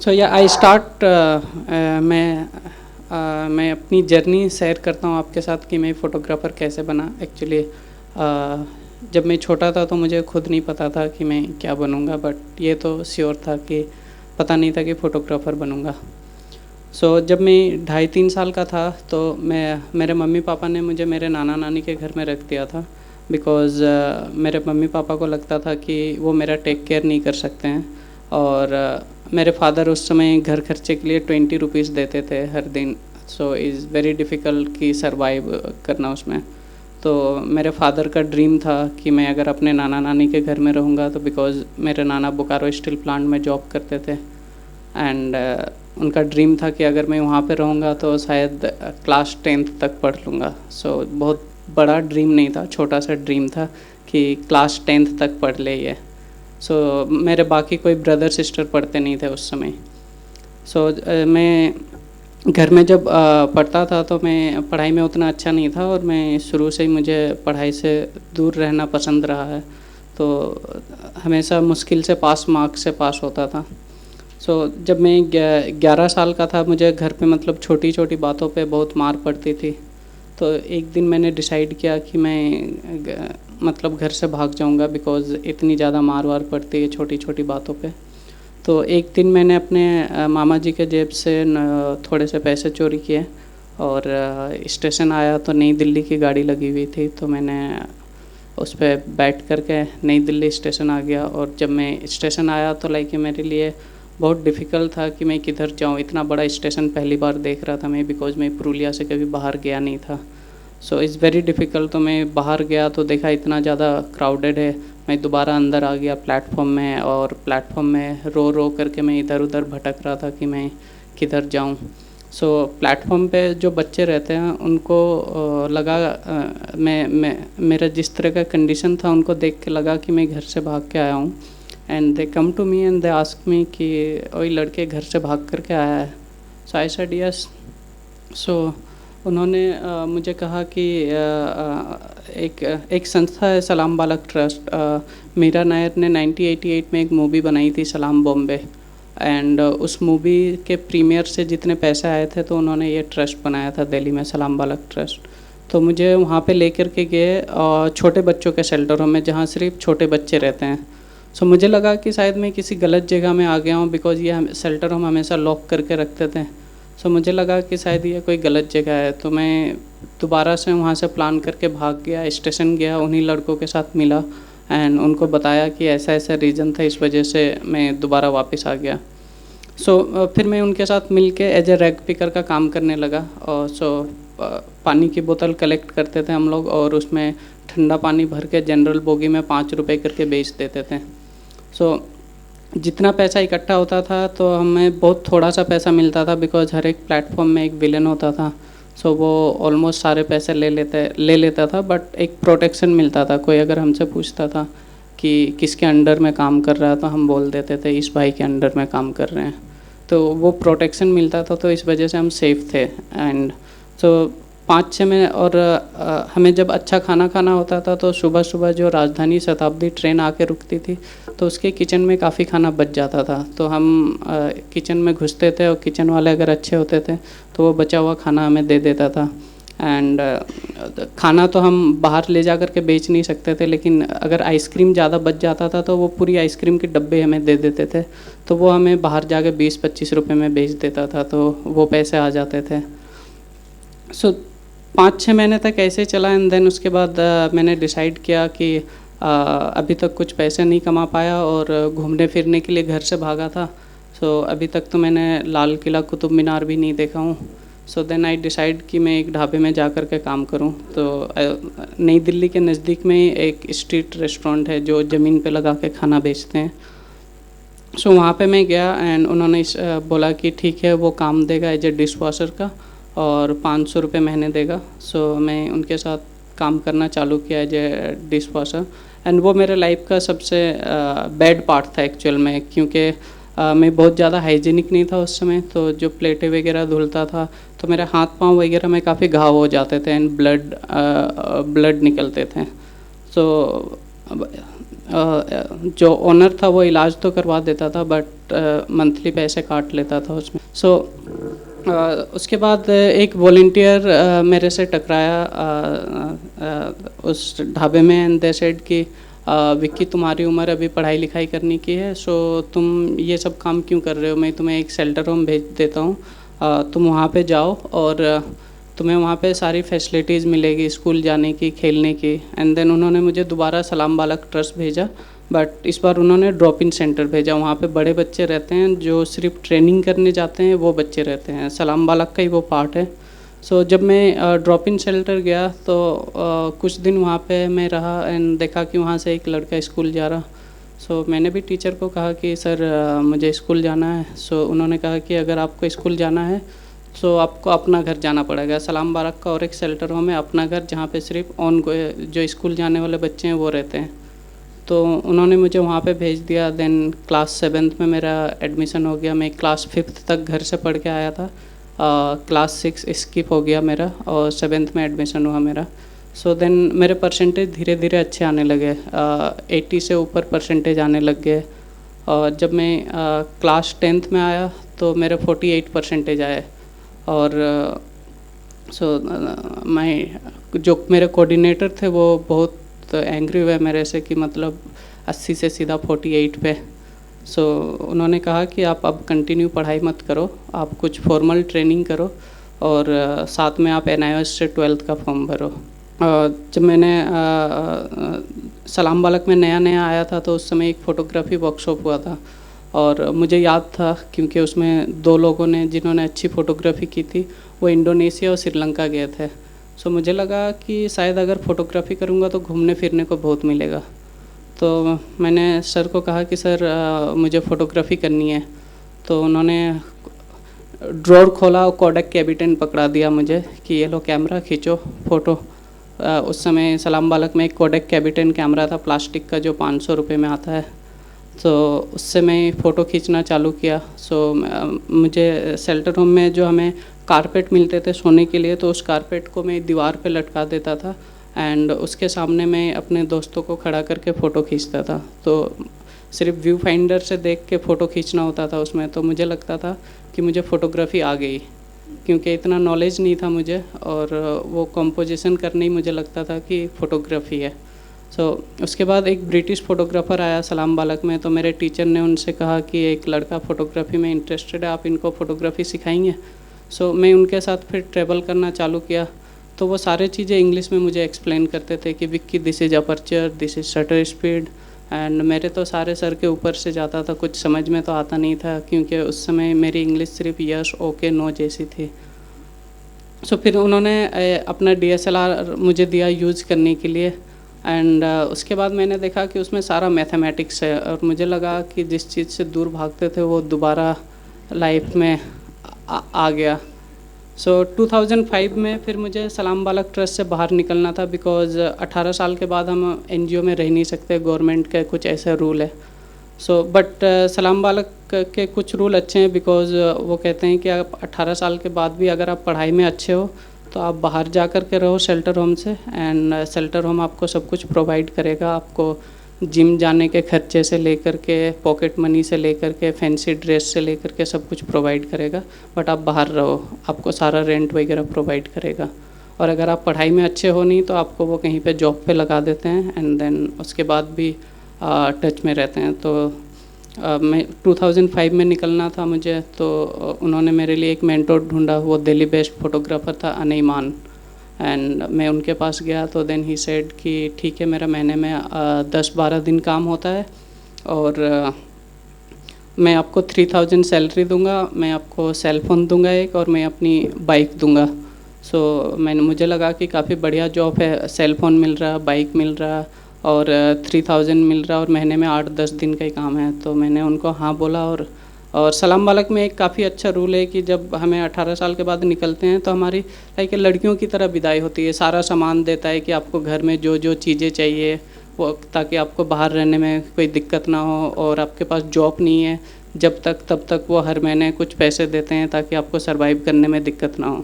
सो या I start मैं अपनी जर्नी शेयर करता हूँ आपके साथ कि मैं फ़ोटोग्राफ़र कैसे बना। एक्चुअली जब मैं छोटा था तो मुझे खुद नहीं पता था कि मैं क्या बनूँगा, बट ये तो श्योर था कि पता नहीं था कि फ़ोटोग्राफ़र बनूँगा। सो जब मैं 2.5-3 साल का था तो मेरे मम्मी पापा ने मुझे मेरे नाना नानी के घर में रख दिया था, बिकॉज़ मेरे मम्मी पापा को लगता था कि वो मेरा टेक केयर नहीं कर सकते हैं। और मेरे फादर उस समय घर खर्चे के लिए 20 रुपीज़ देते थे हर दिन। सो इज़ वेरी डिफ़िकल्ट कि सर्वाइव करना उसमें। तो मेरे फादर का ड्रीम था कि मैं अगर अपने नाना नानी के घर में रहूँगा तो, बिकॉज़ मेरे नाना बोकारो स्टील प्लांट में जॉब करते थे, एंड उनका ड्रीम था कि अगर मैं वहाँ पे रहूँगा तो शायद क्लास 10th तक पढ़ लूँगा। सो बहुत बड़ा ड्रीम नहीं था, छोटा सा ड्रीम था कि क्लास 10th तक पढ़ ले ये। सो मेरे बाकी कोई ब्रदर सिस्टर पढ़ते नहीं थे उस समय। सो मैं घर में जब पढ़ता था तो मैं पढ़ाई में उतना अच्छा नहीं था, और मैं शुरू से ही मुझे पढ़ाई से दूर रहना पसंद रहा है। तो हमेशा मुश्किल से पास मार्क्स से पास होता था। सो जब मैं 11 साल का था, मुझे घर पे मतलब छोटी छोटी बातों पे बहुत मार पड़ती थी। तो एक दिन मैंने डिसाइड किया कि मैं मतलब घर से भाग जाऊंगा, बिकॉज़ इतनी ज़्यादा मार वार पड़ती है छोटी छोटी बातों पे। तो एक दिन मैंने अपने मामा जी के जेब से थोड़े से पैसे चोरी किए, और स्टेशन आया तो नई दिल्ली की गाड़ी लगी हुई थी, तो मैंने उस पर बैठ करके नई दिल्ली स्टेशन आ गया। और जब मैं स्टेशन आया तो लाइक मेरे लिए बहुत डिफ़िकल्ट था कि मैं किधर जाऊँ। इतना बड़ा स्टेशन पहली बार देख रहा था मैं, बिकॉज़ मैं पुरुलिया से कभी बाहर गया नहीं था। So is very difficult. तो मैं बाहर गया तो देखा इतना ज़्यादा क्राउडेड है। मैं दोबारा अंदर आ गया प्लेटफॉर्म में, और प्लेटफॉर्म में रो रो करके मैं इधर उधर भटक रहा था कि मैं किधर जाऊँ। सो प्लेटफॉर्म पे जो बच्चे रहते हैं उनको लगा मेरा जिस तरह का कंडीशन था, उनको देख के लगा कि मैं घर से भाग के आया हूँ। And they come to me and they ask me कि वही लड़के घर से भाग करके आया है। सो आई सेड यस। सो उन्होंने मुझे कहा कि एक संस्था है सलाम बालक ट्रस्ट। मीरा नायर ने 1988 में एक मूवी बनाई थी सलाम बॉम्बे, एंड उस मूवी के प्रीमियर से जितने पैसे आए थे तो उन्होंने ये ट्रस्ट बनाया था दिल्ली में, सलाम बालक ट्रस्ट। तो मुझे वहाँ पे लेकर के गए छोटे बच्चों के शेल्टरों में, जहाँ सिर्फ छोटे बच्चे रहते हैं। सो मुझे लगा कि शायद मैं किसी गलत जगह में आ गया हूँ, बिकॉज़ ये शेल्टर हम हमेशा लॉक करके रखते थे। सो मुझे लगा कि शायद ये कोई गलत जगह है। तो मैं दोबारा से वहाँ से प्लान करके भाग गया, स्टेशन गया, उन्हीं लड़कों के साथ मिला, एंड उनको बताया कि ऐसा ऐसा रीज़न था, इस वजह से मैं दोबारा वापस आ गया। सो फिर मैं उनके साथ मिल के एज ए रैग पिकर का काम करने लगा। और पानी की बोतल कलेक्ट करते थे हम लोग, और उसमें ठंडा पानी भर के जनरल बोगी में 5 रुपए करके बेच देते थे। सो जितना पैसा इकट्ठा होता था तो हमें बहुत थोड़ा सा पैसा मिलता था, बिकॉज़ हर एक प्लेटफॉर्म में एक विलेन होता था। सो वो ऑलमोस्ट सारे पैसे ले लेता था, बट एक प्रोटेक्शन मिलता था। कोई अगर हमसे पूछता था कि किसके अंडर में काम कर रहा है तो हम बोल देते थे इस भाई के अंडर में काम कर रहे हैं। तो वो प्रोटेक्शन मिलता था, तो इस वजह से हम सेफ़ थे। एंड सो 5-6 में, और हमें जब अच्छा खाना खाना होता था तो सुबह सुबह जो राजधानी शताब्दी ट्रेन आके रुकती थी तो उसके किचन में काफ़ी खाना बच जाता था। तो हम किचन में घुसते थे, और किचन वाले अगर अच्छे होते थे तो वो बचा हुआ खाना हमें दे देता था। एंड खाना तो हम बाहर ले जा कर के बेच नहीं सकते थे, लेकिन अगर आइसक्रीम ज़्यादा बच जाता था तो वो पूरी आइसक्रीम के डब्बे हमें दे देते थे। तो वो हमें बाहर जाके 20-25 रुपये में बेच देता था, तो वो पैसे आ जाते थे। सो 5-6 महीने तक ऐसे चला, एंड देन उसके बाद मैंने डिसाइड किया कि अभी तक कुछ पैसे नहीं कमा पाया, और घूमने फिरने के लिए घर से भागा था। सो अभी तक तो मैंने लाल किला, कुतुब मीनार भी नहीं देखा हूँ। सो देन आई डिसाइड कि मैं एक ढाबे में जा कर के काम करूँ। तो नई दिल्ली के नज़दीक में एक स्ट्रीट रेस्टोरेंट है जो ज़मीन पे लगा के खाना बेचते हैं। सो वहाँ पे मैं गया, एंड उन्होंने बोला कि ठीक है वो काम देगा एज ए डिश वॉशर का, और 500 रुपये महीने देगा। सो मैं उनके साथ काम करना चालू किया as a dish washer. And वो मेरे लाइफ का सबसे बैड पार्ट था एक्चुअल में, क्योंकि मैं बहुत ज़्यादा हाइजीनिक नहीं था उस समय। तो जो प्लेटें वगैरह धुलता था तो मेरे हाथ पाँव वगैरह में काफ़ी घाव हो जाते थे, एंड ब्लड निकलते थे। सो जो ओनर था वो इलाज तो करवा देता था, बट मंथली पैसे काट लेता था उसमें। सो उसके बाद एक वॉलंटियर मेरे से टकराया उस ढाबे में, एंड दे सेड कि विक्की तुम्हारी उम्र अभी पढ़ाई लिखाई करने की है, सो तुम ये सब काम क्यों कर रहे हो, मैं तुम्हें एक शेल्टर होम भेज देता हूँ, तुम वहाँ पे जाओ और तुम्हें वहाँ पे सारी फैसिलिटीज़ मिलेगी स्कूल जाने की, खेलने की। एंड देन उन्होंने मुझे दोबारा सलाम बालक ट्रस्ट भेजा, बट इस बार उन्होंने ड्रॉप इन सेंटर भेजा। वहाँ पे बड़े बच्चे रहते हैं जो सिर्फ ट्रेनिंग करने जाते हैं, वो बच्चे रहते हैं, सलाम बालक का ही वो पार्ट है। सो जब मैं ड्रॉप इन शेल्टर गया तो कुछ दिन वहाँ पे मैं रहा एंड देखा कि वहाँ से एक लड़का स्कूल जा रहा। सो मैंने भी टीचर को कहा कि सर मुझे स्कूल जाना है। सो उन्होंने कहा कि अगर आपको स्कूल जाना है तो आपको अपना घर जाना पड़ेगा। सलाम बालक का और एक शेल्टर होम है अपना घर, जहाँ पे सिर्फ जो स्कूल जाने वाले बच्चे हैं वो रहते हैं। तो उन्होंने मुझे वहाँ पे भेज दिया। देन क्लास 7th में मेरा एडमिशन हो गया। मैं क्लास 5th तक घर से पढ़ के आया था, क्लास 6 स्किप हो गया मेरा और 7th में एडमिशन हुआ मेरा। सो देन मेरे परसेंटेज धीरे धीरे अच्छे आने लगे, 80 से ऊपर परसेंटेज आने लग गए। और जब मैं क्लास 10th में आया तो मेरे 48 परसेंटेज आए। और मैं जो मेरे कोऑर्डिनेटर थे वो बहुत एंग्री हुए मेरे से कि मतलब 80 से सीधा 48 पे। सो उन्होंने कहा कि आप अब कंटिन्यू पढ़ाई मत करो, आप कुछ फॉर्मल ट्रेनिंग करो और साथ में आप NIOS से 12th का फॉर्म भरो। जब मैंने सलाम बालक में नया नया आया था तो उस समय एक फ़ोटोग्राफी वर्कशॉप हुआ था और मुझे याद था क्योंकि उसमें 2 लोगों ने जिन्होंने अच्छी फ़ोटोग्राफी की थी वो इंडोनेशिया और श्रीलंका गए थे। सो मुझे लगा कि शायद अगर फ़ोटोग्राफी करूँगा तो घूमने फिरने को बहुत मिलेगा। तो मैंने सर को कहा कि सर मुझे फ़ोटोग्राफी करनी है। तो उन्होंने ड्रॉर खोला और कोडक कैबिटेन पकड़ा दिया मुझे कि ये लो कैमरा खींचो फ़ोटो। उस समय सलाम बालक में एक कोडक कैबिटेन कैमरा था प्लास्टिक का जो 500 रुपये में आता है। तो उससे मैं फ़ोटो खींचना चालू किया। सो मुझे शेल्टर होम में जो हमें कारपेट मिलते थे सोने के लिए, तो उस कारपेट को मैं दीवार पे लटका देता था एंड उसके सामने मैं अपने दोस्तों को खड़ा करके फ़ोटो खींचता था। तो सिर्फ व्यू फाइंडर से देख के फ़ोटो खींचना होता था उसमें। तो मुझे लगता था कि मुझे फ़ोटोग्राफी आ गई, क्योंकि इतना नॉलेज नहीं था मुझे और वो कंपोजिशन करने ही मुझे लगता था कि फ़ोटोग्राफी है। उसके बाद एक ब्रिटिश फ़ोटोग्राफ़र आया सलाम बालक में, तो मेरे टीचर ने उनसे कहा कि एक लड़का फ़ोटोग्राफी में इंटरेस्टेड है, आप इनको फ़ोटोग्राफी सिखाएंगे। मैं उनके साथ फिर ट्रैवल करना चालू किया। तो वो सारे चीज़ें इंग्लिश में मुझे एक्सप्लेन करते थे कि Vicky this is aperture, this is shutter speed. And मेरे तो सारे सर के ऊपर से जाता था, कुछ समझ में तो आता नहीं था क्योंकि उस समय मेरी इंग्लिश सिर्फ यस ओके नो जैसी थी। फिर उन्होंने अपना DSLR मुझे दिया यूज़ करने के लिए। एंड उसके बाद मैंने देखा कि उसमें सारा मैथमेटिक्स है और मुझे लगा कि जिस चीज़ से दूर भागते थे वो दोबारा लाइफ में आ गया। 2005 में फिर मुझे सलाम बालक ट्रस्ट से बाहर निकलना था, बिकॉज़ 18 साल के बाद हम NGO में रह नहीं सकते, गवर्नमेंट के कुछ ऐसे रूल है। बट सलाम बालक के कुछ रूल अच्छे हैं, बिकॉज़ वो कहते हैं कि आप 18 साल के बाद भी अगर आप पढ़ाई में अच्छे हो तो आप बाहर जा कर के रहो शेल्टर होम से, एंड शेल्टर होम आपको सब कुछ प्रोवाइड करेगा। आपको जिम जाने के खर्चे से लेकर के, पॉकेट मनी से लेकर के, फैंसी ड्रेस से लेकर के सब कुछ प्रोवाइड करेगा। बट आप बाहर रहो, आपको सारा रेंट वगैरह प्रोवाइड करेगा। और अगर आप पढ़ाई में अच्छे हो नहीं तो आपको वो कहीं पे जॉब पे लगा देते हैं एंड देन उसके बाद भी टच में रहते हैं। तो मैं 2005 में निकलना था मुझे, तो उन्होंने मेरे लिए एक मेंटोर ढूंढा। वो दिल्ली बेस्ड फोटोग्राफ़र था अनईमान, एंड मैं उनके पास गया तो देन ही सेड कि ठीक है, मेरा महीने में 10-12 दिन काम होता है और मैं आपको 3000 सैलरी दूंगा, मैं आपको सेल फ़ोन दूंगा एक, और मैं अपनी बाइक दूंगा। मुझे लगा कि काफ़ी बढ़िया जॉब है, सेल फ़ोन मिल रहा, बाइक मिल रहा और 3000 मिल रहा और महीने में 8-10 दिन का ही काम है। तो मैंने उनको हाँ बोला। और सलाम बालक में एक काफ़ी अच्छा रूल है कि जब हमें 18 साल के बाद निकलते हैं तो हमारी लाइक लड़कियों की तरह विदाई होती है। सारा सामान देता है कि आपको घर में जो जो चीज़ें चाहिए वो, ताकि आपको बाहर रहने में कोई दिक्कत ना हो, और आपके पास जॉब नहीं है जब तक तब तक वो हर महीने कुछ पैसे देते हैं ताकि आपको सर्वाइव करने में दिक्कत ना हो।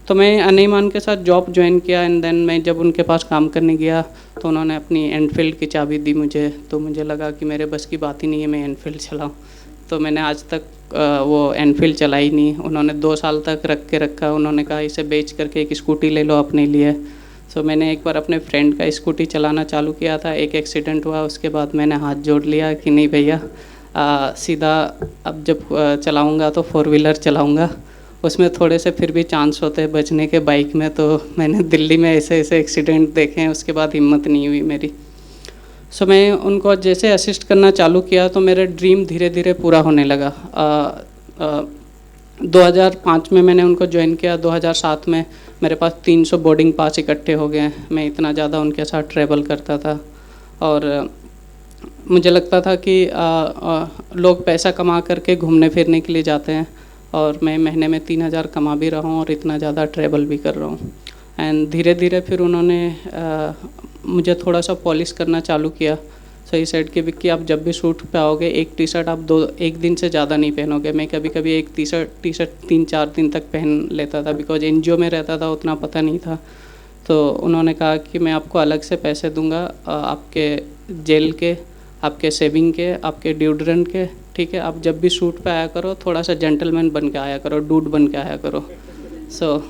तो मैं अनईमान के साथ जॉब ज्वाइन किया एंड देन मैं जब उनके पास काम करने गया तो उन्होंने अपनी एनफील्ड की चाबी दी मुझे, तो मुझे लगा कि मेरे बस की बात ही नहीं है मैं एनफील्ड चलाऊँ। तो मैंने आज तक वो एनफील्ड चलाई नहीं। उन्होंने 2 साल तक रख के रखा, उन्होंने कहा इसे बेच करके एक स्कूटी ले लो अपने लिए। सो मैंने एक बार अपने फ्रेंड का स्कूटी चलाना चालू किया था, एक एक्सीडेंट हुआ, उसके बाद मैंने हाथ जोड़ लिया कि नहीं भैया, सीधा अब जब चलाऊँगा तो 4 व्हीलर चलाऊँगा। उसमें थोड़े से फिर भी चांस होते हैं बचने के बाइक में, तो मैंने दिल्ली में ऐसे ऐसे एक्सीडेंट देखे हैं, उसके बाद हिम्मत नहीं हुई मेरी। सो मैं उनको जैसे असिस्ट करना चालू किया तो मेरा ड्रीम धीरे धीरे पूरा होने लगा। 2005 में मैंने उनको ज्वाइन किया, 2007 में मेरे पास 300 बोर्डिंग पास इकट्ठे हो गए। मैं इतना ज़्यादा उनके साथ ट्रैवल करता था और मुझे लगता था कि लोग पैसा कमा करके घूमने फिरने के लिए जाते हैं और मैं महीने में 3000 कमा भी रहा हूँ और इतना ज़्यादा ट्रैवल भी कर रहा हूँ। एंड धीरे धीरे फिर उन्होंने मुझे थोड़ा सा पॉलिश करना चालू किया। सही सेट कि विक्की आप जब भी शूट पे आओगे एक टी शर्ट आप एक दिन से ज़्यादा नहीं पहनोगे। मैं कभी कभी एक टी शर्ट 3-4 दिन तक पहन लेता था, बिकॉज एनजीओ में रहता था, उतना पता नहीं था। तो उन्होंने कहा कि मैं आपको अलग से पैसे दूंगा, आपके जेल के, आपके सेविंग के, आपके ड्यूड्रेंट के, ठीक है। आप जब भी शूट पे आया करो थोड़ा सा जेंटलमैन बन के आया करो, डूड बन के आया करो। सो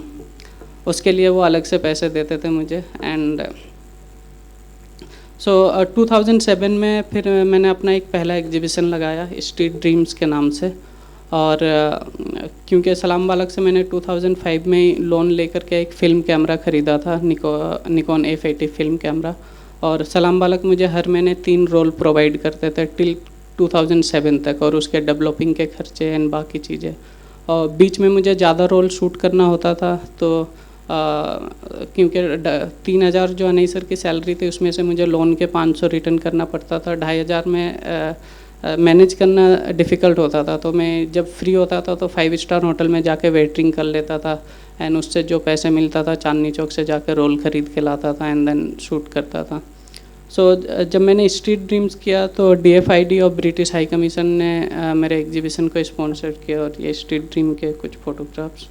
उसके लिए वो अलग से पैसे देते थे मुझे। एंड 2007 में फिर मैंने अपना एक पहला एग्जीबिशन लगाया स्ट्रीट ड्रीम्स के नाम से। और क्योंकि सलाम बालक से मैंने 2005 में लोन लेकर के एक फ़िल्म कैमरा ख़रीदा था, निकॉन F80 फिल्म कैमरा। और सलाम बालक मुझे हर महीने 3 रोल प्रोवाइड करते थे टिल 2007 तक, और उसके डेवलपिंग के खर्चे एंड बाकी चीज़ें। और बीच में मुझे ज़्यादा रोल शूट करना होता था, तो क्योंकि 3000 जो अनैसर की सैलरी थी उसमें से मुझे लोन के 500 रिटर्न करना पड़ता था। 2500 में मैनेज करना डिफ़िकल्ट होता था। तो मैं जब फ्री होता था तो 5 स्टार होटल में जाके वेटरिंग कर लेता था एंड उससे जो पैसे मिलता था चांदनी चौक से जाकर रोल ख़रीद के लाता था एंड देन शूट करता था। सो जब मैंने स्ट्रीट ड्रीम्स किया तो DFID और ब्रिटिश हाई कमीशन ने मेरे एग्जीबिशन को स्पॉन्सर किया और ये स्ट्रीट ड्रीम के कुछ फ़ोटोग्राफ्स।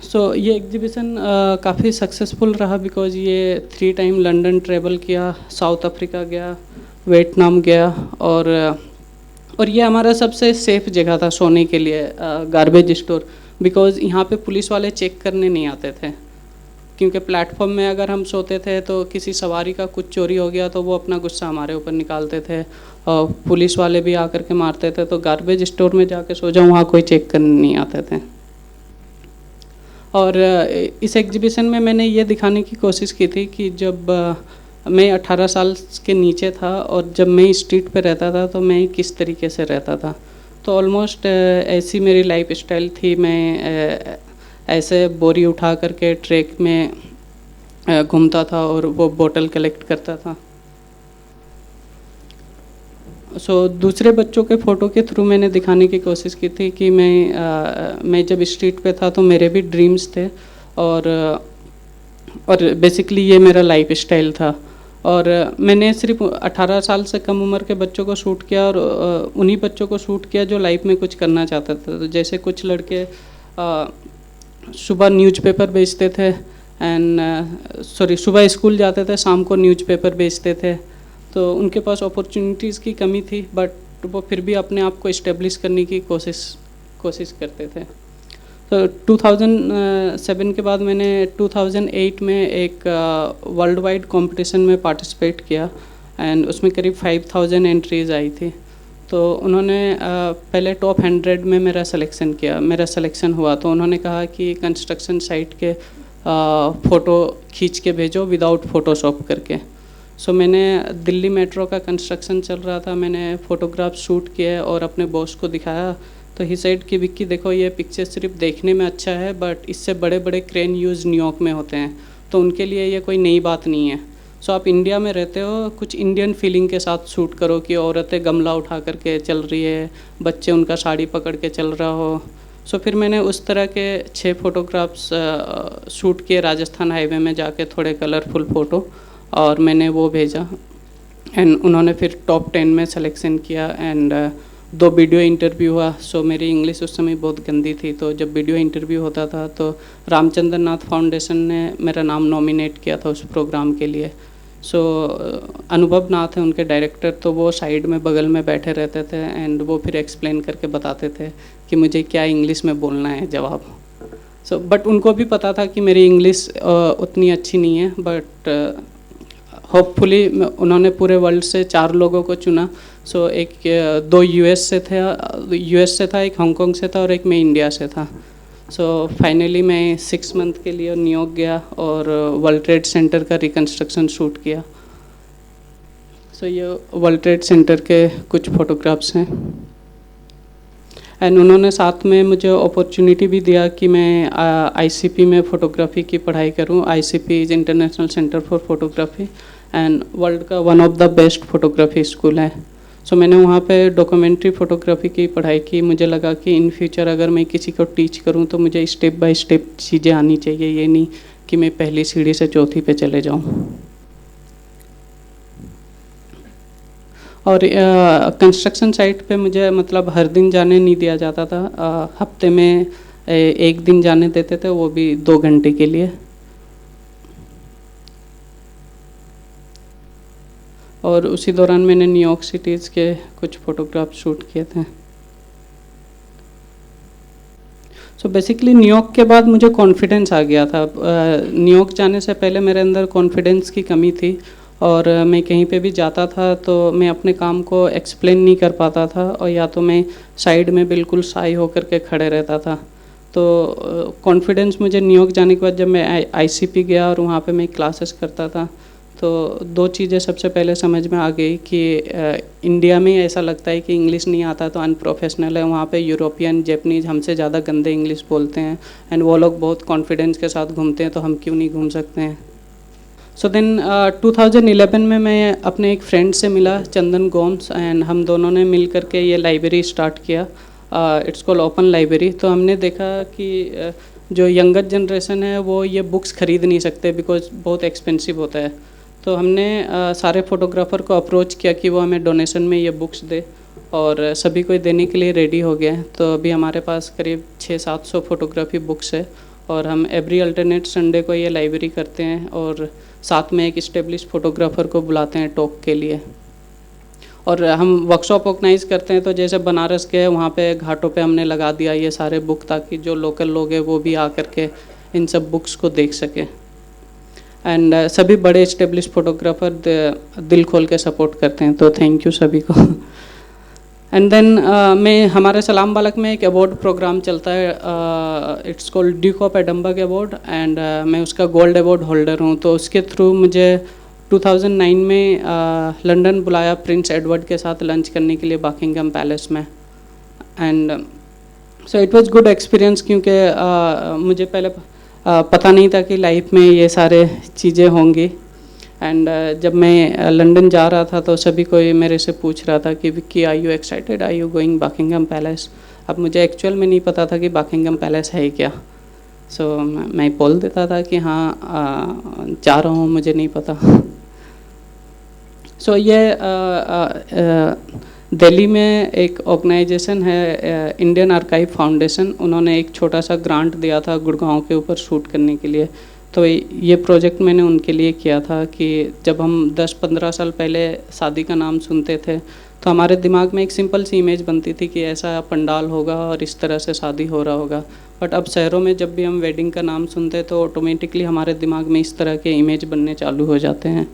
सो ये एग्जीबिशन काफ़ी सक्सेसफुल रहा, बिकॉज़ ये 3 टाइम लंदन ट्रैवल किया, साउथ अफ्रीका गया, वियतनाम गया, और ये हमारा सबसे सेफ़ जगह था सोने के लिए, गार्बेज स्टोर। बिकॉज़ यहाँ पे पुलिस वाले चेक करने नहीं आते थे, क्योंकि प्लेटफॉर्म में अगर हम सोते थे तो किसी सवारी का कुछ चोरी हो गया तो वो अपना गुस्सा हमारे ऊपर निकालते थे और पुलिस वाले भी आकर के मारते थे। तो गार्बेज स्टोर में जाके सो जाओ, वहाँ कोई चेक करने नहीं आते थे। और इस एग्जीबिशन में मैंने ये दिखाने की कोशिश की थी कि जब मैं 18 साल के नीचे था और जब मैं स्ट्रीट पे रहता था तो मैं किस तरीके से रहता था। तो ऑलमोस्ट ऐसी मेरी लाइफ स्टाइल थी। मैं ऐसे बोरी उठा करके ट्रैक में घूमता था और वो बोतल कलेक्ट करता था। सो दूसरे बच्चों के फ़ोटो के थ्रू मैंने दिखाने की कोशिश की थी कि मैं जब स्ट्रीट पे था तो मेरे भी ड्रीम्स थे और बेसिकली ये मेरा लाइफ स्टाइल था। और मैंने सिर्फ 18 साल से कम उम्र के बच्चों को शूट किया और उन्हीं बच्चों को शूट किया जो लाइफ में कुछ करना चाहते थे। तो जैसे कुछ लड़के सुबह न्यूज़पेपर बेचते थे सुबह स्कूल जाते थे, शाम को न्यूज़पेपर बेचते थे। तो उनके पास अपॉर्चुनिटीज़ की कमी थी, बट वो फिर भी अपने आप को इस्टेब्लिश करने की कोशिश करते थे। तो 2007 के बाद मैंने 2008 में एक वर्ल्ड वाइड कॉम्पिटिशन में पार्टिसिपेट किया एंड उसमें करीब 5000 एंट्रीज़ आई थी। तो उन्होंने पहले टॉप 100 में मेरा सिलेक्शन हुआ। तो उन्होंने कहा कि कंस्ट्रक्शन साइट के फ़ोटो खींच के भेजो विदाउट फ़ोटोशॉप करके। सो मैंने दिल्ली मेट्रो का कंस्ट्रक्शन चल रहा था, मैंने फ़ोटोग्राफ शूट किया और अपने बॉस को दिखाया। तो ही सेड कि विक्की देखो ये पिक्चर सिर्फ देखने में अच्छा है, बट इससे बड़े बड़े क्रेन यूज़ न्यूयॉर्क में होते हैं, तो उनके लिए ये कोई नई बात नहीं है। सो आप इंडिया में रहते हो, कुछ इंडियन फीलिंग के साथ शूट करो कि औरतें गमला उठा करके चल रही है, बच्चे उनका साड़ी पकड़ के चल रहा हो। सो फिर मैंने उस तरह के 6 फ़ोटोग्राफ्स शूट किए राजस्थान हाईवे में जाके, थोड़े कलरफुल फ़ोटो, और मैंने वो भेजा एंड उन्होंने फिर टॉप 10 में सिलेक्शन किया एंड 2 वीडियो इंटरव्यू हुआ। सो मेरी इंग्लिश उस समय बहुत गंदी थी, तो जब वीडियो इंटरव्यू होता था तो रामचंद्र नाथ फाउंडेशन ने मेरा नाम नॉमिनेट किया था उस प्रोग्राम के लिए। सो अनुभव नाथ है उनके डायरेक्टर, तो वो साइड में बगल में बैठे रहते थे एंड वो फिर एक्सप्लेन करके बताते थे कि मुझे क्या इंग्लिश में बोलना है जवाब। सो बट उनको भी पता था कि मेरी इंग्लिश उतनी अच्छी नहीं है, बट होपफुली उन्होंने पूरे वर्ल्ड से 4 लोगों को चुना। सो एक 2 यूएस से था, एक हांगकांग से था और एक मैं इंडिया से था। सो फाइनली मैं 6 मंथ के लिए न्यूयॉर्क गया और वर्ल्ड ट्रेड सेंटर का रिकन्स्ट्रक्शन शूट किया। सो ये वर्ल्ड ट्रेड सेंटर के कुछ फ़ोटोग्राफ्स हैं एंड उन्होंने साथ में मुझे अपॉर्चुनिटी भी दिया कि मैं आईसीपी में फ़ोटोग्राफी की पढ़ाई करूं। ICP is international centre for photography and world का one of the best photography school है। सो मैंने वहाँ पे डॉक्यूमेंट्री फ़ोटोग्राफी की पढ़ाई की। मुझे लगा कि इन फ्यूचर अगर मैं किसी को टीच करूँ तो मुझे स्टेप बाय स्टेप चीज़ें आनी चाहिए, ये नहीं कि मैं पहली सीढ़ी से चौथी पे चले जाऊँ। और कंस्ट्रक्शन साइट पे मुझे मतलब हर दिन जाने नहीं दिया जाता था। हफ्ते में 1 दिन जाने देते थे, वो भी 2 घंटे के लिए। और उसी दौरान मैंने न्यूयॉर्क सिटीज़ के कुछ फ़ोटोग्राफ शूट किए थे। सो बेसिकली न्यूयॉर्क के बाद मुझे कॉन्फिडेंस आ गया था। न्यूयॉर्क जाने से पहले मेरे अंदर कॉन्फिडेंस की कमी थी और मैं कहीं पे भी जाता था तो मैं अपने काम को एक्सप्लेन नहीं कर पाता था, और या तो मैं साइड में बिल्कुल शाई होकर के खड़े रहता था। तो कॉन्फिडेंस मुझे न्यूयॉर्क जाने के बाद जब मैं आईसीपी गया और वहाँ पे मैं क्लासेस करता था, तो 2 चीज़ें सबसे पहले समझ में आ गई कि इंडिया में ऐसा लगता है कि इंग्लिश नहीं आता तो अनप्रोफेशनल है। वहाँ पे यूरोपियन जैपनीज़ हमसे ज़्यादा गंदे इंग्लिश बोलते हैं एंड वो लोग बहुत कॉन्फिडेंस के साथ घूमते हैं, तो हम क्यों नहीं घूम सकते हैं। सो देन 2011 में मैं अपने एक फ्रेंड से मिला, चंदन गोम्स, एंड हम दोनों ने मिल करके ये लाइब्रेरी स्टार्ट किया। It's called open library. तो हमने देखा कि जो यंगर जनरेशन है वो ये बुक्स ख़रीद नहीं सकते बिकॉज बहुत एक्सपेंसिव होता है। तो हमने सारे फ़ोटोग्राफ़र को अप्रोच किया कि वो हमें डोनेशन में ये बुक्स दे, और सभी को देने के लिए रेडी हो गए। तो अभी हमारे पास करीब 600-700 फोटोग्राफी बुक्स है और हम एवरी अल्टरनेट संडे को ये लाइब्रेरी करते हैं और साथ में एक इस्टेब्लिश फ़ोटोग्राफ़र को बुलाते हैं टॉक के लिए। और हम वर्कशॉप ऑर्गेनाइज़ करते हैं, तो जैसे बनारस के वहाँ पे घाटों पे हमने लगा दिया ये सारे बुक, ताकि जो लोकल लोग हैं वो भी आकर के इन सब बुक्स को देख सकें। एंड सभी बड़े इस्टेब्लिश फ़ोटोग्राफ़र दिल खोल के सपोर्ट करते हैं, तो थैंक यू सभी को। एंड देन मैं हमारे सलाम बालक में एक अवार्ड प्रोग्राम चलता है, it's called Duke of Edinburgh award, and मैं उसका गोल्ड अवार्ड होल्डर हूँ। तो उसके थ्रू मुझे 2009 में लंदन बुलाया प्रिंस एडवर्ड के साथ लंच करने के लिए बकिंघम पैलेस में। And so it was good experience, क्योंकि मुझे पहले पता नहीं था कि लाइफ में ये सारे चीज़ें होंगी। एंड जब मैं लंदन जा रहा था तो सभी कोई मेरे से पूछ रहा था कि Vicky, are you excited, are you going Buckingham Palace. अब मुझे एक्चुअल में नहीं पता था कि बकिंघम पैलेस है क्या। सो मैं बोल देता था कि हाँ जा रहा हूँ, मुझे नहीं पता। सो ये दिल्ली में एक ऑर्गेनाइजेशन है, इंडियन आर्काइव फाउंडेशन, उन्होंने एक छोटा सा ग्रांट दिया था गुड़गांव के ऊपर शूट करने के लिए। तो ये प्रोजेक्ट मैंने उनके लिए किया था कि जब हम 10-15 साल पहले शादी का नाम सुनते थे तो हमारे दिमाग में एक सिंपल सी इमेज बनती थी कि ऐसा पंडाल होगा और इस तरह से शादी हो रहा होगा। बट अब शहरों में जब भी हम वेडिंग का नाम सुनते हैं तो ऑटोमेटिकली हमारे दिमाग में इस तरह के इमेज बनने चालू हो जाते हैं।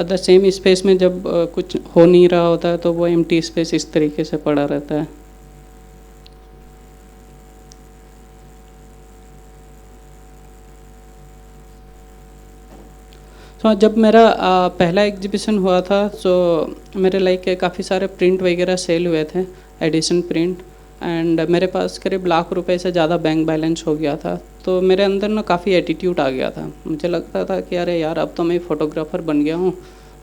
द सेम स्पेस में जब कुछ हो नहीं रहा होता है तो वो एम्प्टी स्पेस इस तरीके से पड़ा रहता है। तो जब मेरा पहला एग्जीबिशन हुआ था तो मेरे लाइक काफ़ी सारे प्रिंट वगैरह सेल हुए थे, एडिशन प्रिंट, एंड मेरे पास करीब लाख रुपए से ज़्यादा बैंक बैलेंस हो गया था। तो मेरे अंदर ना काफ़ी एटीट्यूड आ गया था। मुझे लगता था कि अरे यार, अब तो मैं फ़ोटोग्राफ़र बन गया हूँ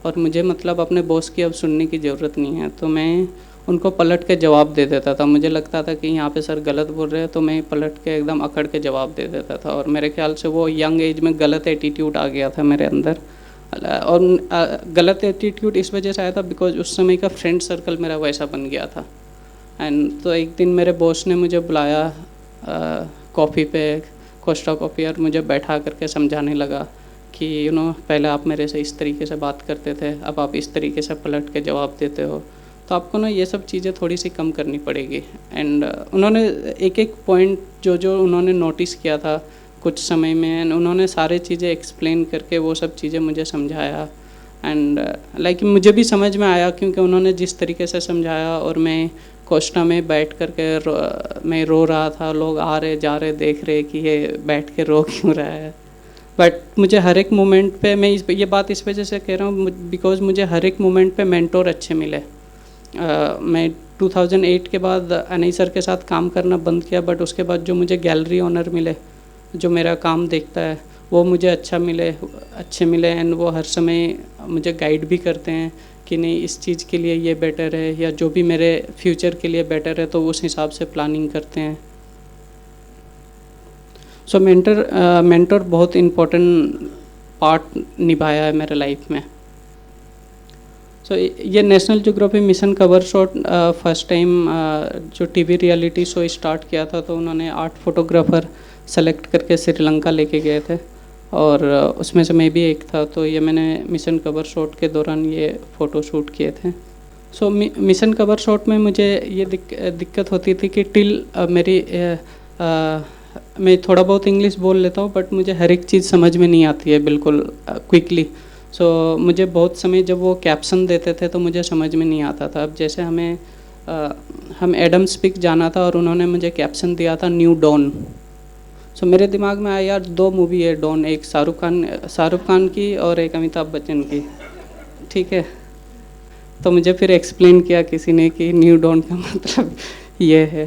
और मुझे मतलब अपने बॉस की अब सुनने की ज़रूरत नहीं है। तो मैं उनको पलट के जवाब दे देता था। मुझे लगता था कि यहाँ पे सर गलत बोल रहे हैं, तो मैं पलट के एकदम अकड़ के जवाब दे देता था। और मेरे ख्याल से वो यंग एज में गलत एटीट्यूड आ गया था मेरे अंदर। और गलत एटीट्यूड इस वजह से आया था बिकॉज उस समय का फ्रेंड सर्कल मेरा वैसा बन गया था। एंड तो एक दिन मेरे बॉस ने मुझे बुलाया कॉफ़ी पे, कोस्टा कॉफ़ी, और मुझे बैठा करके समझाने लगा कि पहले आप मेरे से इस तरीके से बात करते थे, अब आप इस तरीके से पलट के जवाब देते हो, तो आपको ना ये सब चीज़ें थोड़ी सी कम करनी पड़ेगी। एंड उन्होंने एक एक पॉइंट जो उन्होंने नोटिस किया था कुछ समय में, एंड उन्होंने सारे चीज़ें एक्सप्लेन करके वो सब चीज़ें मुझे समझाया। एंड लाइक मुझे भी समझ में आया क्योंकि उन्होंने जिस तरीके से समझाया, और मैं कोस्टा में बैठ करके मैं रो रहा था, लोग आ रहे जा रहे देख रहे कि ये बैठ के रो क्यों रहा है। बट मुझे हर एक मोमेंट पे, मैं ये बात इस वजह से कह रहा हूँ बिकॉज मुझे हर एक मोमेंट पे मेंटोर अच्छे मिले। मैं 2008 के बाद अनई सर के साथ काम करना बंद किया, बट उसके बाद जो मुझे गैलरी ऑनर मिले, जो मेरा काम देखता है, वो मुझे अच्छे मिले। एंड वो हर समय मुझे गाइड भी करते हैं कि नहीं इस चीज़ के लिए ये बेटर है, या जो भी मेरे फ्यूचर के लिए बेटर है तो उस हिसाब से प्लानिंग करते हैं। सो मेंटर बहुत इम्पोर्टेंट पार्ट निभाया है मेरे लाइफ में। सो ये national geography mission cover shot first time जो टीवी रियलिटी शो स्टार्ट किया था, तो उन्होंने 8 फोटोग्राफर सेलेक्ट करके श्रीलंका लेके गए थे, और उसमें से मैं भी एक था। तो ये मैंने मिशन कवर शॉट के दौरान ये फ़ोटो शूट किए थे। सो मिशन कवर शॉट में मुझे ये दिक्कत होती थी कि मैं थोड़ा बहुत इंग्लिश बोल लेता हूँ, बट मुझे हर एक चीज़ समझ में नहीं आती है बिल्कुल क्विकली। सो मुझे बहुत समय जब वो कैप्शन देते थे तो मुझे समझ में नहीं आता था। अब जैसे हम एडम्स पीक जाना था, और उन्होंने मुझे कैप्शन दिया था न्यू डॉन। सो मेरे दिमाग में आया यार 2 मूवी है डॉन, एक शाहरुख खान की और एक अमिताभ बच्चन की, ठीक है। तो मुझे फिर एक्सप्लेन किया किसी ने कि न्यू डॉन का मतलब ये है।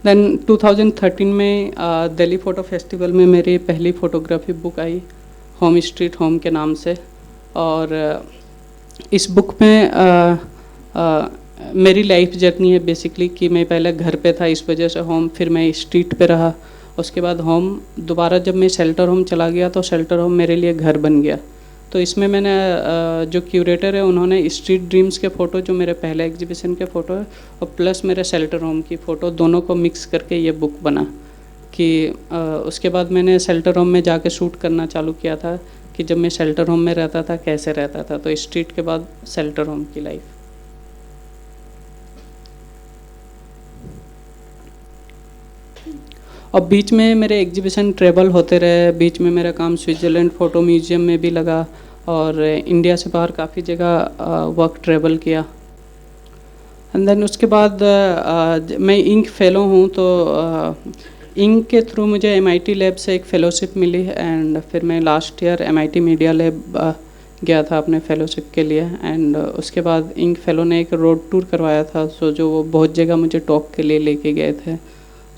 देन 2013 में दिल्ली फ़ोटो फेस्टिवल में मेरी पहली फ़ोटोग्राफी बुक आई, होम स्ट्रीट होम के नाम से। और इस बुक में मेरी लाइफ जर्नी है बेसिकली कि मैं पहले घर पे था, इस वजह से होम, फिर मैं स्ट्रीट पे रहा, उसके बाद होम, दोबारा जब मैं शेल्टर होम चला गया तो शेल्टर होम मेरे लिए घर बन गया। तो इसमें मैंने जो क्यूरेटर है उन्होंने स्ट्रीट ड्रीम्स के फ़ोटो जो मेरे पहले एग्जीबिशन के फ़ोटो है, और प्लस मेरे शेल्टर होम की फ़ोटो, दोनों को मिक्स करके ये बुक बना। कि उसके बाद मैंने शेल्टर होम में जाके शूट करना चालू किया था कि जब मैं शेल्टर होम में रहता था कैसे रहता था। तो स्ट्रीट के बाद शेल्टर होम की लाइफ। और बीच में मेरे एग्जीबिशन ट्रेवल होते रहे, बीच में मेरा काम स्विट्ज़रलैंड फ़ोटो म्यूज़ियम में भी लगा, और इंडिया से बाहर काफ़ी जगह वर्क ट्रेवल किया। एंड देन उसके बाद मैं इंक फेलो हूँ, तो इंक के थ्रू मुझे MIT लैब से एक फ़ेलोशिप मिली। एंड फिर मैं last year MIT media lab गया था अपने फ़ेलोशिप के लिए। एंड उसके बाद इंक फेलो ने एक रोड टूर करवाया था, सो जो वो बहुत जगह मुझे टॉक के लिए लेके गए थे।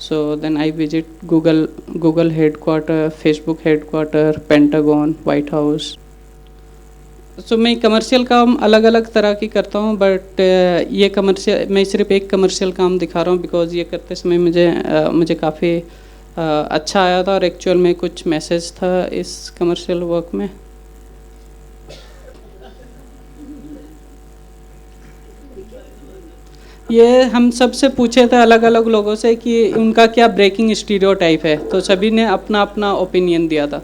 So then I visit Google headquarter, Facebook headquarter, Pentagon, White House. So मैं कमर्शियल काम अलग अलग तरह की करता हूँ, बट ये कमर्शियल, मैं सिर्फ एक कमर्शियल काम दिखा रहा हूँ बिकॉज ये करते समय मुझे काफ़ी अच्छा आया था, और एक्चुअल में कुछ मैसेज था इस कमर्शियल वर्क में। ये हम सबसे पूछे थे अलग अलग लोगों से कि उनका क्या ब्रेकिंग स्टीरियोटाइप है, तो सभी ने अपना अपना ओपिनियन दिया था।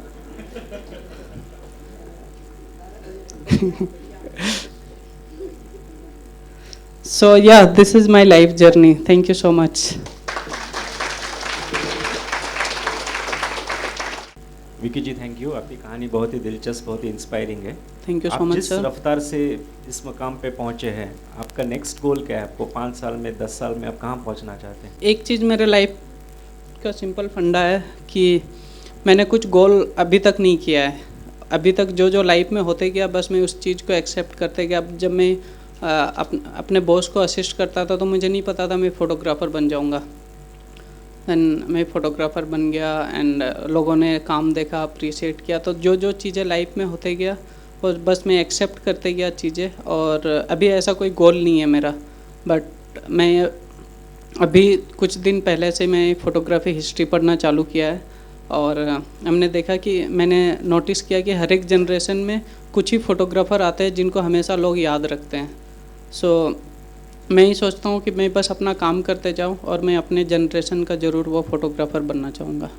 So yeah, this is my life journey. Thank you so much. Vicky ji thank you, आपकी कहानी बहुत ही दिलचस्प, बहुत ही इंस्पायरिंग है। थैंक यू सो आप मच जिस सर। रफ्तार से इस मकाम पे पहुंचे हैं, आपका नेक्स्ट गोल क्या है? आपको 5 साल में, 10 साल में आप कहाँ पहुंचना चाहते हैं? एक चीज़ मेरे लाइफ का सिंपल फंडा है कि मैंने कुछ गोल अभी तक नहीं किया है। अभी तक जो लाइफ में होते गया, बस मैं उस चीज़ को एक्सेप्ट करते गया। अब जब मैं अपने बॉस को असिस्ट करता था तो मुझे नहीं पता था मैं फ़ोटोग्राफ़र बन जाऊँगा। एंड मैं फ़ोटोग्राफ़र बन गया, एंड लोगों ने काम देखा, अप्रिशिएट किया। तो जो चीज़ें लाइफ में होते गया वो बस मैं एक्सेप्ट करते गया चीज़ें। और अभी ऐसा कोई गोल नहीं है मेरा, बट बट मैं अभी कुछ दिन पहले से मैं फ़ोटोग्राफी हिस्ट्री पढ़ना चालू किया है, और हमने देखा कि मैंने नोटिस किया कि हर एक जनरेशन में कुछ ही फ़ोटोग्राफ़र आते हैं जिनको हमेशा लोग याद रखते हैं। सो मैं ही सोचता हूँ कि मैं बस अपना काम करते जाऊँ, और मैं अपने जनरेशन का ज़रूर वो फ़ोटोग्राफ़र बनना चाहूँगा।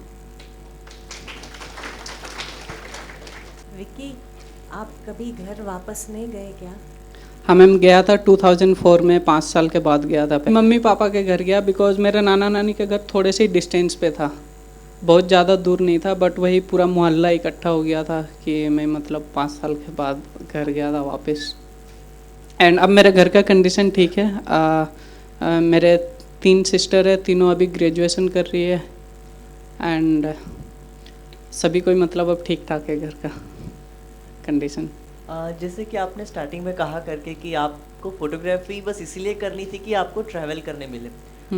विक्की, आप कभी घर वापस नहीं गए क्या? हाँ मैम, गया था 2004 में, 5 साल के बाद गया था। मम्मी पापा के घर गया, बिकॉज़ मेरे नाना नानी के घर थोड़े से डिस्टेंस पे था, बहुत ज़्यादा दूर नहीं था, बट वही पूरा मोहल्ला इकट्ठा हो गया था कि मैं मतलब 5 साल के बाद घर गया था वापस। एंड अब मेरे घर का कंडीशन ठीक है। मेरे 3 सिस्टर है, तीनों अभी ग्रेजुएशन कर रही है, एंड सभी कोई मतलब अब ठीक ठाक है घर का कंडीशन। जैसे कि आपने स्टार्टिंग में कहा करके कि आपको फोटोग्राफी बस इसीलिए करनी थी कि आपको ट्रैवल करने मिले,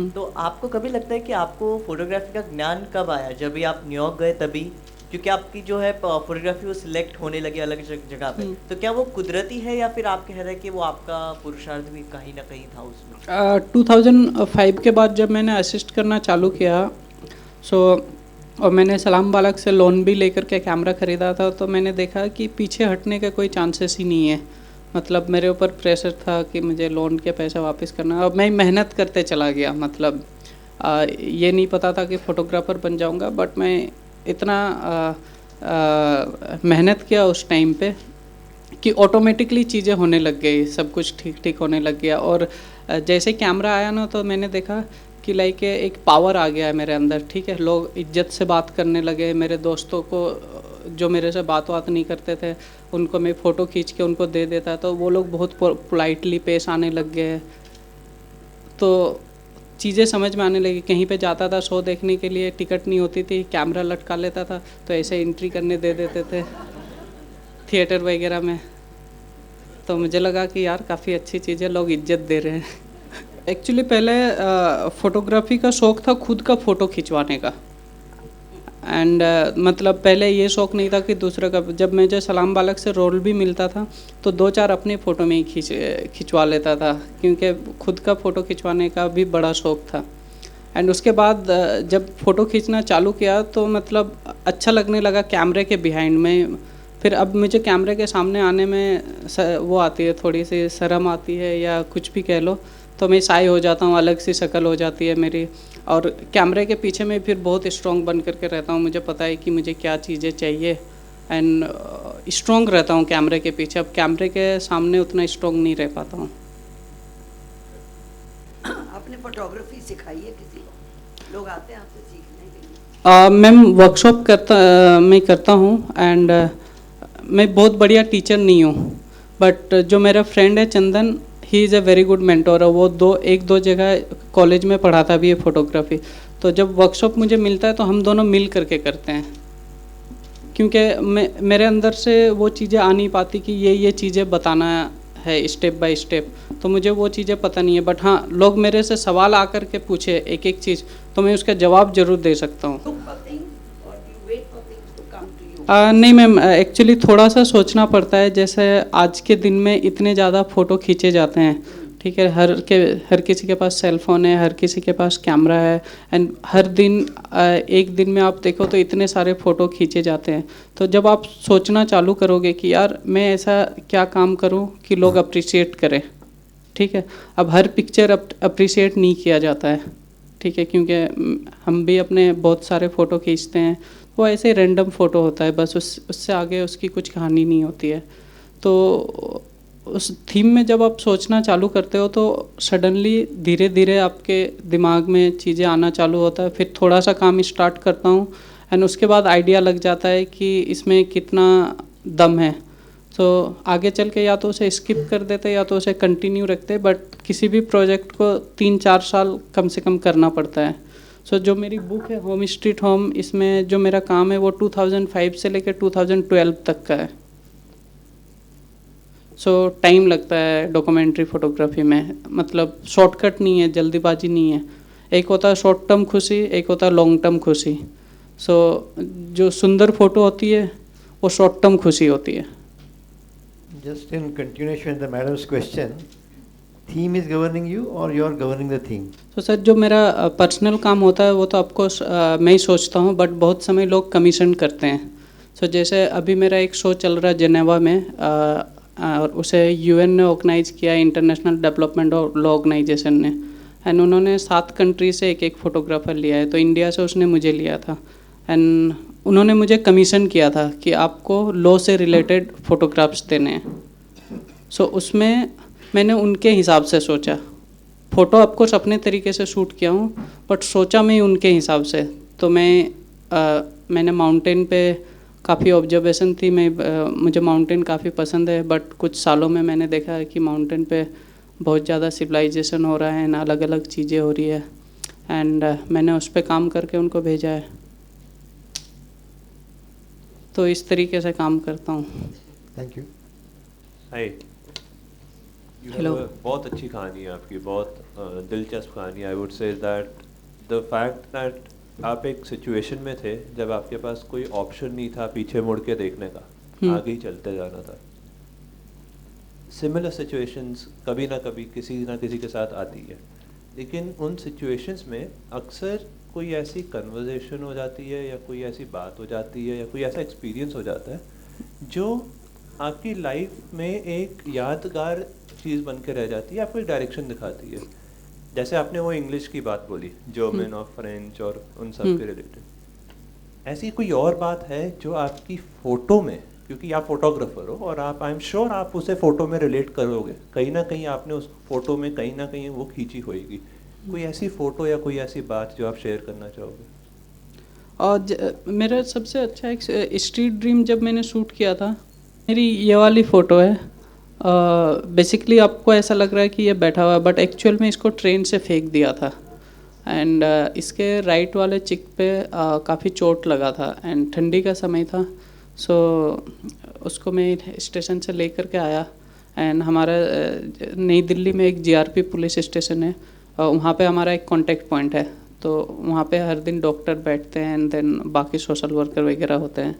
तो आपको कभी लगता है कि आपको फोटोग्राफी का ज्ञान कब आया? जब भी आप न्यूयॉर्क गए तभी? क्योंकि आपकी जो है फोटोग्राफी वो सिलेक्ट होने लगी अलग जगह पे, तो क्या वो कुदरती है या फिर आप कह रहे हैं कि वो आपका पुरुषार्थ भी कहीं ना कहीं था उसमें? 2005 के बाद जब मैंने असिस्ट करना चालू किया, और मैंने सलाम बालक से लोन भी लेकर के कैमरा ख़रीदा था, तो मैंने देखा कि पीछे हटने का कोई चांसेस ही नहीं है। मतलब मेरे ऊपर प्रेशर था कि मुझे लोन के पैसे वापस करना है, और मैं मेहनत करते चला गया। मतलब ये नहीं पता था कि फ़ोटोग्राफ़र बन जाऊंगा, बट मैं इतना मेहनत किया उस टाइम पे कि ऑटोमेटिकली चीज़ें होने लग गई, सब कुछ ठीक ठीक होने लग गया। और जैसे कैमरा आया ना, तो मैंने देखा कि लाइक एक पावर आ गया है मेरे अंदर, ठीक है। लोग इज्जत से बात करने लगे। मेरे दोस्तों को जो मेरे से बात नहीं करते थे, उनको मैं फ़ोटो खींच के उनको दे देता, तो वो लोग बहुत पोलाइटली पेश आने लग गए। तो चीज़ें समझ में आने लगी। कहीं पे जाता था शो देखने के लिए, टिकट नहीं होती थी, कैमरा लटका लेता था, तो ऐसे एंट्री करने दे देते थे थिएटर वगैरह में। तो मुझे लगा कि यार काफ़ी अच्छी चीज़ है, लोग इज्जत दे रहे हैं। एक्चुअली पहले फ़ोटोग्राफी का शौक़ था खुद का फ़ोटो खिंचवाने का, एंड मतलब पहले ये शौक़ नहीं था कि दूसरे का। जब मुझे सलाम बालक से रोल भी मिलता था, तो 2-4 अपने फ़ोटो में ही खिंचवा लेता था, क्योंकि खुद का फ़ोटो खिंचवाने का भी बड़ा शौक़ था। एंड उसके बाद जब फ़ोटो खींचना चालू किया, तो मतलब अच्छा लगने लगा कैमरे के बिहाइंड में। फिर अब मुझे कैमरे के सामने आने में वो आती है, थोड़ी सी शर्म आती है या कुछ भी कह लो, तो मैं शाय हो जाता हूँ, अलग सी शक्ल हो जाती है मेरी। और कैमरे के पीछे मैं फिर बहुत स्ट्रॉन्ग बन करके रहता हूँ। मुझे पता है कि मुझे क्या चीज़ें चाहिए, एंड स्ट्रॉन्ग रहता हूँ कैमरे के पीछे। अब कैमरे के सामने उतना स्ट्रॉन्ग नहीं रह पाता हूँ। आपने फोटोग्राफी सिखाई है किसी को? लोग आते हैं आपसे सीखने के लिए? मैम वर्कशॉप मैं करता हूँ, एंड मैं बहुत बढ़िया टीचर नहीं हूँ, बट जो मेरा फ्रेंड है Chandan, he is a very good mentor. वो एक दो जगह कॉलेज में पढ़ाता भी है फ़ोटोग्राफी। तो जब वर्कशॉप मुझे मिलता है, तो हम दोनों मिल करके करते हैं, क्योंकि मेरे अंदर से वो चीज़ें आ नहीं पाती कि ये चीज़ें बताना है स्टेप बाय स्टेप, तो मुझे वो चीज़ें पता नहीं है। बट हाँ, लोग मेरे से सवाल आकर के पूछे एक एक चीज़, तो मैं उसका जवाब ज़रूर दे सकता हूँ। नहीं मैम, एक्चुअली थोड़ा सा सोचना पड़ता है। जैसे आज के दिन में इतने ज़्यादा फ़ोटो खींचे जाते हैं, ठीक है। हर किसी के पास सेल फ़ोन है, हर किसी के पास कैमरा है, एंड हर दिन एक दिन में आप देखो तो इतने सारे फ़ोटो खींचे जाते हैं। तो जब आप सोचना चालू करोगे कि यार मैं ऐसा क्या काम करूं कि लोग अप्रिशिएट करें, ठीक है। अब हर पिक्चर अप्रिशिएट नहीं किया जाता है, ठीक है, क्योंकि हम भी अपने बहुत सारे फ़ोटो खींचते हैं, वो ऐसे रैंडम फ़ोटो होता है बस, उससे आगे उसकी कुछ कहानी नहीं होती है। तो उस थीम में जब आप सोचना चालू करते हो, तो सडनली धीरे धीरे आपके दिमाग में चीज़ें आना चालू होता है। फिर थोड़ा सा काम स्टार्ट करता हूँ, एंड उसके बाद आइडिया लग जाता है कि इसमें कितना दम है। तो आगे चल के या तो उसे स्किप कर देते या तो उसे कंटिन्यू रखते, बट किसी भी प्रोजेक्ट को 3-4 साल कम से कम करना पड़ता है। सो जो मेरी बुक है होम स्ट्रीट होम, इसमें जो मेरा काम है वो 2005 से लेकर 2012 तक का है। सो टाइम लगता है डॉक्यूमेंट्री फ़ोटोग्राफी में, मतलब शॉर्टकट नहीं है, जल्दीबाजी नहीं है। एक होता है शॉर्ट टर्म खुशी, एक होता है लॉन्ग टर्म खुशी। सो जो सुंदर फ़ोटो होती है वो शॉर्ट टर्म खुशी होती है। Just in continuation with the madam's question, theme is governing you or you are governing the theme? तो सर जो मेरा पर्सनल काम होता है वो तो आपको मैं ही सोचता हूँ, बट बहुत समय लोग कमीशन करते हैं। सो जैसे अभी मेरा एक शो चल रहा है जेनेवा में, और उसे यूएन ने ऑर्गेनाइज़ किया, इंटरनेशनल डेवलपमेंट लॉ ऑर्गेनाइजेशन ने, एंड उन्होंने 7 कंट्री से एक फोटोग्राफर लिया है। तो इंडिया से उसने मुझे लिया था, एंड उन्होंने मुझे कमीशन किया था कि आपको लॉ से रिलेटेड फ़ोटोग्राफ्स देने हैं। सो उसमें मैंने उनके हिसाब से सोचा, फ़ोटो ऑफकोर्स अपने तरीके से शूट किया हूँ, बट सोचा मैं उनके हिसाब से। तो मैंने माउंटेन पे काफ़ी ऑब्जर्वेशन थी, मुझे माउंटेन काफ़ी पसंद है, बट कुछ सालों में मैंने देखा है कि माउंटेन पे बहुत ज़्यादा सिविलाइजेशन हो रहा है एंड अलग अलग चीज़ें हो रही है, एंड मैंने उस पर काम करके उनको भेजा है। तो इस तरीके से काम करता हूँ। Thank you. Hi, Hello. बहुत अच्छी कहानी है आपकी, बहुत दिलचस्प कहानी। I would say that the fact that आप एक सिचुएशन में थे जब आपके पास कोई ऑप्शन नहीं था पीछे मुड़ के देखने का, आगे ही चलते जाना था। सिमिलर सिचुएशंस कभी ना कभी किसी ना किसी के साथ आती है, लेकिन उन सिचुएशंस में अक्सर कोई ऐसी कन्वर्सेशन हो जाती है या कोई ऐसी बात हो जाती है या कोई ऐसा एक्सपीरियंस हो जाता है जो आपकी लाइफ में एक यादगार चीज़ बन के रह जाती है, आपको एक डायरेक्शन दिखाती है। जैसे आपने वो इंग्लिश की बात बोली, जर्मन और फ्रेंच और उन सब के रिलेटेड, ऐसी कोई और बात है जो आपकी फ़ोटो में, क्योंकि आप फोटोग्राफर हो और आप, आई एम श्योर आप उसे फ़ोटो में रिलेट करोगे, कहीं ना कहीं आपने उस फोटो में कहीं ना कहीं वो खींची होगी। कोई ऐसी फ़ोटो या कोई ऐसी बात जो आप शेयर करना चाहोगे? और मेरा सबसे अच्छा एक स्ट्रीट ड्रीम जब मैंने शूट किया था, मेरी ये वाली फ़ोटो है। बेसिकली आपको ऐसा लग रहा है कि ये बैठा हुआ है, बट एक्चुअल में इसको ट्रेन से फेंक दिया था, एंड इसके राइट वाले चिक पे काफ़ी चोट लगा था, एंड ठंडी का समय था। सो उसको मैं स्टेशन से लेकर के आया, एंड हमारा नई दिल्ली में एक जीआरपी पुलिस स्टेशन है, वहाँ पे हमारा एक कांटेक्ट पॉइंट है। तो वहाँ पे हर दिन डॉक्टर बैठते हैं, एंड देन बाकी सोशल वर्कर वगैरह होते हैं।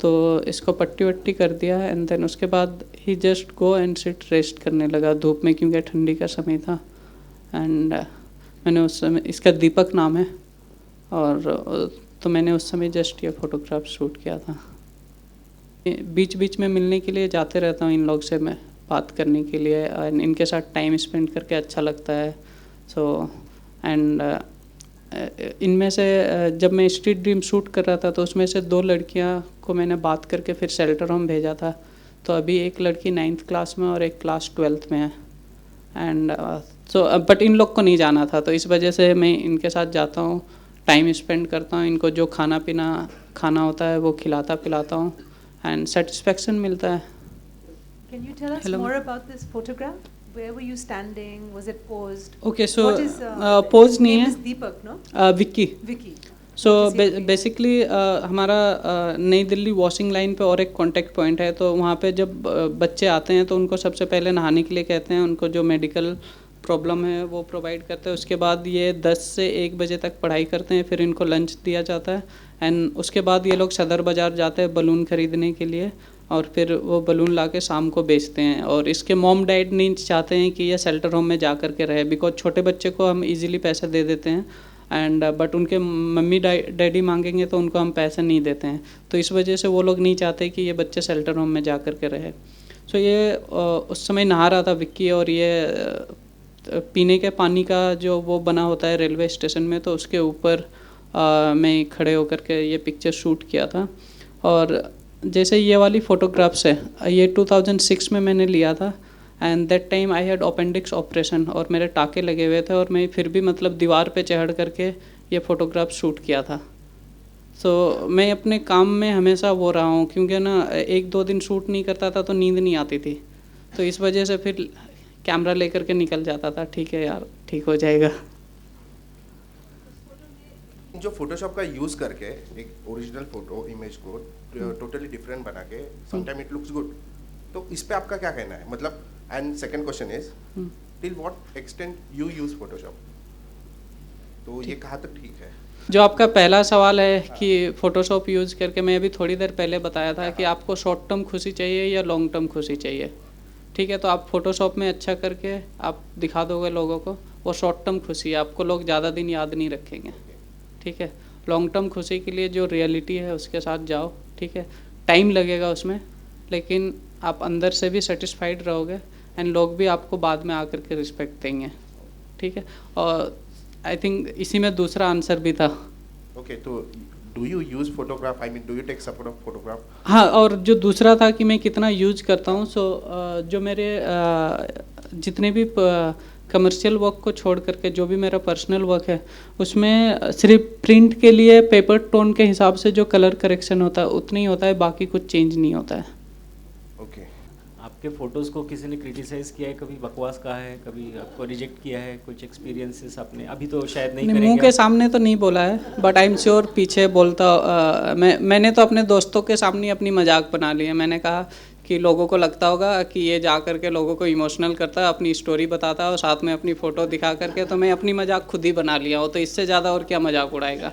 तो इसको पट्टी वट्टी कर दिया, एंड देन उसके बाद he just go and sit rest करने लगा धूप में, क्योंकि ठंडी का समय था। एंड मैंने उस समय, इसका दीपक नाम है, और तो मैंने उस समय जस्ट ये फ़ोटोग्राफ शूट किया था। बीच बीच में मिलने के लिए जाते रहता हूँ इन लोग से, मैं बात करने के लिए, एंड इनके साथ टाइम स्पेंड करके अच्छा लगता है। सो एंड इनमें से जब मैं स्ट्रीट ड्रीम शूट कर रहा था तो उसमें से 2 लड़कियां को मैंने बात करके फिर शेल्टर होम भेजा था। तो अभी एक लड़की 9th क्लास में और एक क्लास 12th में है, एंड सो बट इन लोग को नहीं जाना था, तो इस वजह से मैं इनके साथ जाता हूँ, टाइम स्पेंड करता हूँ, इनको जो खाना होता है वो खिलाता पिलाता हूँ, एंड सेटिस्फेक्शन मिलता है। Can you tell us Hello. more about this photograph? Where were you standing? Was it posed? Okay, so what is pose नहीं name है, is Deepak, no? Vicky. Vicky. So What is he doing? Basically हमारा नई Delhi washing line पे और एक contact point है। तो वहाँ पे जब बच्चे आते हैं तो उनको सबसे पहले नहाने के लिए कहते हैं, उनको जो मेडिकल प्रॉब्लम है वो प्रोवाइड करते हैं। उसके बाद ये 10 से 1 बजे तक पढ़ाई करते हैं, फिर इनको लंच दिया जाता है, एंड उसके बाद ये लोग सदर बाज़ार जाते हैं बलून ख़रीदने के लिए, और फिर वो बलून लाके शाम को बेचते हैं। और इसके मॉम डैड नहीं चाहते हैं कि ये शेल्टर होम में जा कर के रहे, बिकॉज छोटे बच्चे को हम इजीली पैसे दे देते हैं, एंड बट उनके मम्मी डैडी मांगेंगे तो उनको हम पैसे नहीं देते हैं। तो इस वजह से वो लोग नहीं चाहते कि ये बच्चे शेल्टर होम में जा कर के रहे। सो ये उस समय नहा रहा था विक्की, और ये पीने के पानी का जो वो बना होता है रेलवे स्टेशन में, तो उसके ऊपर मैं खड़े होकर के ये पिक्चर शूट किया था। और जैसे ये वाली फ़ोटोग्राफ्स है, ये 2006 में मैंने लिया था, and that time I had appendix operation, और मेरे टाके लगे हुए थे, और मैं फिर भी मतलब दीवार पे चढ़ करके ये फ़ोटोग्राफ शूट किया था। सो मैं अपने काम में हमेशा वो रहा हूँ, क्योंकि ना 1-2 दिन शूट नहीं करता था तो नींद नहीं आती थी, तो इस वजह से फिर कैमरा लेकर के निकल जाता था, ठीक है यार ठीक हो जाएगा। जो फोटोशॉप का यूज़ करके एक ओरिजिनल फोटो इमेज को टोटली डिफरेंट बना के समटाइम इट लुक्स गुड, तो इस पे आपका क्या कहना है? मतलब, and second question is till what extent you use Photoshop, तो ये कहाँ तक ठीक है? जो आपका पहला सवाल है कि फ़ोटोशॉप यूज़ करके, मैं अभी थोड़ी देर पहले बताया था कि आपको शॉर्ट टर्म खुशी चाहिए या लॉन्ग टर्म खुशी चाहिए। ठीक है, तो आप फोटोशॉप में अच्छा करके आप दिखा दोगे लोगों को, वो शॉर्ट टर्म खुशी है, आपको लोग ज़्यादा दिन याद नहीं रखेंगे। ठीक है, लॉन्ग टर्म खुशी के लिए जो रियलिटी है उसके साथ जाओ। ठीक है, टाइम लगेगा उसमें, लेकिन आप अंदर से भी सेटिस्फाइड रहोगे एंड लोग भी आपको बाद में आकर के रिस्पेक्ट देंगे। ठीक है, और आई थिंक इसी में दूसरा आंसर भी था। Okay, तो do you use photograph? I mean, do you take support of photograph? हाँ, और जो दूसरा था कि मैं कितना यूज करता हूँ, सो जो मेरे जितने भी कमर्शियल वर्क को छोड़ करके जो भी मेरा पर्सनल वर्क है, उसमें सिर्फ प्रिंट के लिए पेपर टोन के हिसाब से जो कलर करेक्शन होता है उतना ही होता है, बाकी कुछ चेंज नहीं होता है। Okay. आपके फोटोज़ को किसी ने क्रिटिसाइज़ किया है, कभी बकवास कहा है, कभी आपको रिजेक्ट किया है, कुछ एक्सपीरियंसेस आपने? अभी तो शायद नहीं करेंगे मुंह के आप। सामने तो नहीं बोला है, बट आई एम श्योर पीछे बोलता। मैंने तो अपने दोस्तों के सामने अपनी मजाक बना ली है। मैंने कहा कि लोगों को लगता होगा कि ये जा करके लोगों को इमोशनल करता है, अपनी स्टोरी बताता है और साथ में अपनी फ़ोटो दिखा करके, तो मैं अपनी मजाक खुद ही बना लिया हूँ, तो इससे ज़्यादा और क्या मजाक उड़ाएगा।